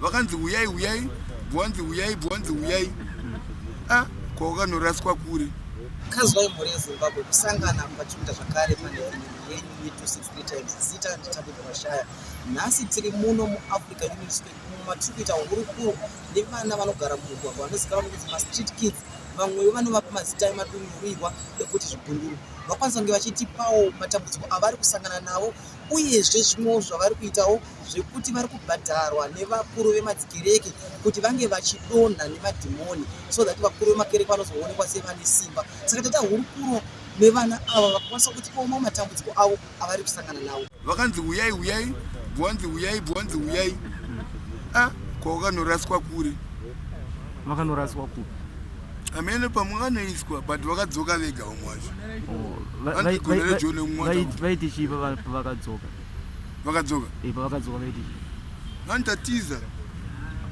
vakanzi uyai bwanzi uyai kwakanoraswa kure. Kazwai mhuri yeZimbabwe kusangana pachiita zvakare panheveni yenyu ye263 times zita nditabhuvhashaya. Nhasi tiri muno muAfrica Union Square mumatiri kuita hurukuro nevana vanogara mumugwagwa vanozikanwa nokuti mastreet kids. Vamwe vanovapa mazita emadunhurirwa ekuti zvigunduru. Vakwanisa kunge vachitipawo matambudziko avari kusangana nawo uyezve zvimwewo zvavari kuitawo zvekuti vari kubhadharwa nevakuru vemadzikereke kuti vange vachidonha nemadhimoni so that vakuru vemakereke vanozoonekwa sevane simba. Saka taita hurukuro nevana ava vakwanisa kutipawo matambudziko avo avari kusangana nawo. Vakanzi uyai bwanzi uyai kwakanoraswa kure. Vakanoraswa kure. Amene pamwanoiswa but vakadzoka vega umwacho. Vaiti chipa vakadzoka. Vakadzoka? Vakadzoka vaiti. Antatiza.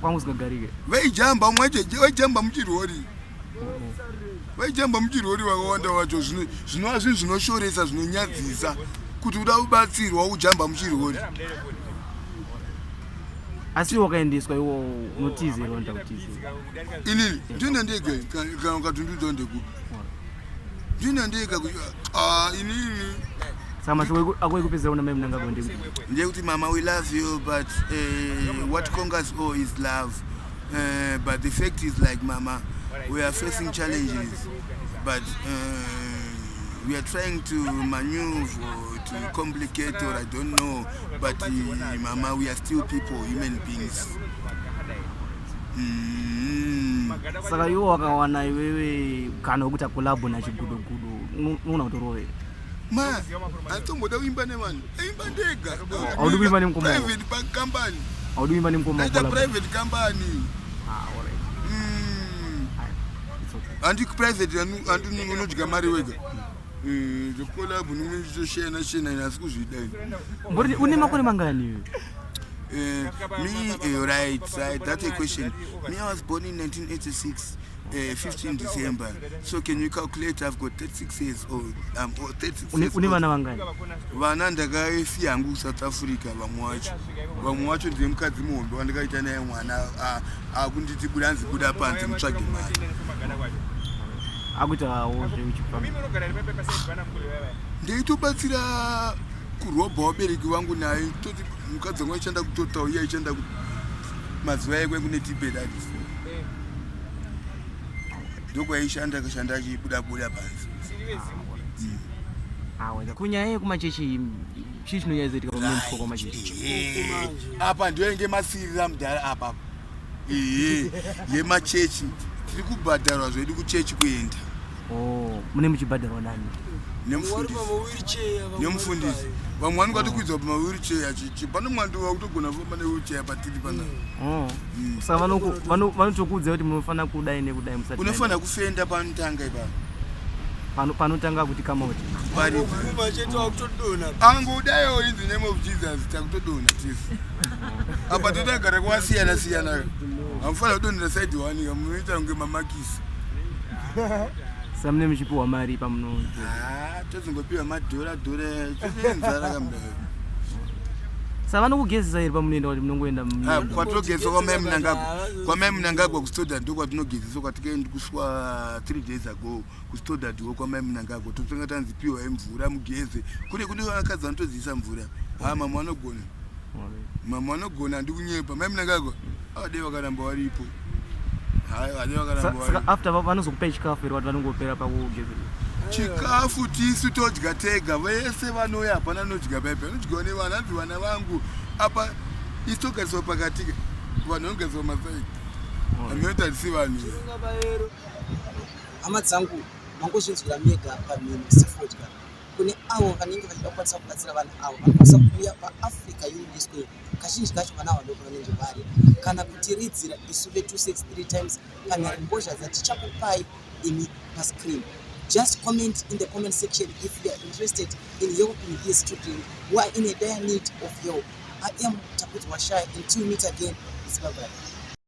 Kwangu sikagarike. Vaijamba umwacho, vaijamba muchirori. Vaijamba muchirori vakawanda wacho zvinova zvinhu zvinoshoresa zvinonyadzisa kuti uda kubatsirwa ujamba muchirori. Asi wakaendeswa iwo unotizera nda kutizera. Inini ndina ndege kana ukatundudza ndekupa. Ndina ndege inini. Sama shoko akwekupezera una meme nangabo ndikuti. Ndekuti mama we love you but what conquers all is love. But the fact is like mama we are facing challenges but we are trying to maneuver to complicate or I don't know but mama we are still people, human beings. Saka iwo wakawana iwewe kana ukuthi akolabo na chigudugudu una utorove. Ma atomboda kuimba nemani aimba ndega. Audu kuimba nemkomo. Private bank company. Audu kuimba nemkomo. It's a private company. All right. It's okay. Andi private andu unodya mari wega. The collab to share and ask kuzvidai. Mbori une makore mangani? Me right, that's a question. Me I was born in 1986, 15 December. So can you calculate I've got 36 years old. I'm 36 years old. Une vana vangani? Vana ndakaisi yangu South Africa vamwacho ndiye mukadzi muhombe wandakaita naye mwana akunditi budanzi buda panze mutsvage mari. Akuita wozve uchifamba. Ndeitobatsira kurobha wabereki vangu naye toti mukadzi wangu aichanda kutotawo iye aichanda mazuva ekwe kune Tiite dadis. Ndoko aishanda akashanda achibuda panze. Kunyaya yekumachechi chii chinonyadzaitika pamene kwa machechi. Apa ndoenge masirira mudhara apa. Yemachechi tiri kubhadharwa zvedu kuchechi kuenda. Mune muchibhadharwa nani? Nemufundisi. Vamwe vanokatikwidza pamawheelchair achichi pano mwando wakutogona kufamba newheelchair patiri pana. Saka vanotokudza kuti munofana kudai nekudai musati. Unofana kufenda panotanga ipapo. Panotanga kuti kama kuti. Pari machete wakutodona. Angodayo in the name of Jesus takutodona tisi. Apa totagara kwasiyana. Amfana kudonera side one munoita kunge mamakisi. Samne mchipuwa mari pamuno. Tozingopiwa madhora chozenzara kamdayo. Saka vanokugezesa here pamunoenda kuti munongoenda kwatogezesa kwamai munangagwa kustoda ndo kwatinogezesa kwatikaenda kuswa 3 days ago kustoda ndo kwamai munangagwa totonga tanzipiwa mvura mugeze kune vakadzi vanotodziisa mvura mama vanogona handi kunyepa mai munangagwa avadei vakaramba varipo. Saka after vanozokupai chikafu here vati vanongopera pakugezera. Chikafu tisu todya tega vese vanouya hapana nodya bebe vanodyiwa nevana hanzi vana vangu apa istogariswa pakati vanhu vanogariswa masaidi anoita tisi vanhu. Hama dzangu mangozvinzwira mega pamhino sefodya kune avo vanenge vachida kukwanisa kubatsira vanhu avo vanokwanisa kuuya paAfrica Union Square kazhinji kacho vana vadoko vanenge vari kana kutiridzira isu ve263 times kana mbozha dzatichakupai imi pascreen. Just comment in the comment section if you are interested in helping these children who are in a dire need of help. I am Vamwewo. Until we meet again, it's bye-bye.